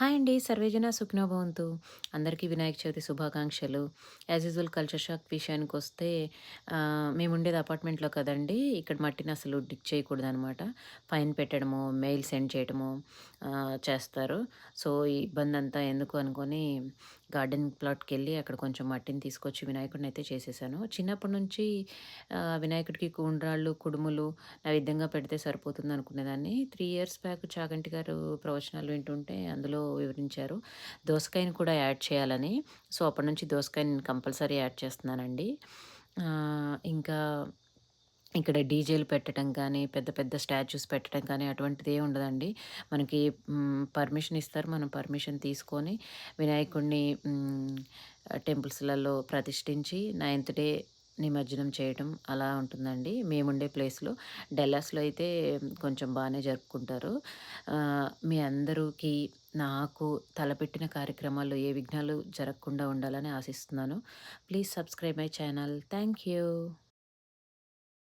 Hi అండి. సర్వేజన సుఖినో భవంతు. అందరికీ వినాయక చవితి శుభాకాంక్షలు. యాజ్ యూజువల్ కల్చర్ షాక్ విషయానికొస్తే మేముండేది అపార్ట్మెంట్‌లో కదండీ! ఇక్కడ మట్టిని అసలు డిగ్ చేయకూడదనమాట. ఫైన్ పెట్టడమో, మెయిల్ సెండ్ చేయడమో చేస్తారు. సో, ఈ ఇబ్బందంతా ఎందుకు అనుకోని గార్డెన్ ప్లాట్‌కెళ్ళి అక్కడ కొంచెం మట్టిని తీసుకొచ్చి వినాయకుడినైతే చేసేసాను. చిన్నప్పటి నుంచి వినాయకుడికి కూండ్రాళ్ళు, కుడుములు నైవేద్యంగా పెడితే సరిపోతుందనుకునేదాన్ని. 3 ఇయర్స్ బ్యాక్ చాగంటి గారు ప్రవచనాలు వింటుంటే అందులో వివరించారు. దోసకాయని కూడా యాడ్ చేయాలని. సో, అప్పటినుంచి దోసకాయని నేను కంపల్సరీ యాడ్ చేస్తున్నానండి. ఇంకా ఇక్కడ డీజేలు పెట్టటం కానీ, పెద్ద పెద్ద స్టాచ్యూస్ పెట్టడం కానీ అటువంటిదేం ఉండదండి. మనకి పర్మిషన్ ఇస్తారు. మనం పర్మిషన్ తీసుకొని వినాయకుడిని టెంపుల్స్‌లలో ప్రతిష్ఠించి నైన్త్ డే నిమజ్జనం చేయటం అలా ఉంటుందండి. మేముండే ప్లేస్‌లో. డల్లాస్‌లో అయితే కొంచెం బానే జరుపుకుంటారు. మీ అందరూకి నాకు తలపెట్టిన కార్యక్రమాల్లో ఏ విఘ్నాలు జరగకుండా ఉండాలని ఆశిస్తున్నాను. Please subscribe my channel. Thank you.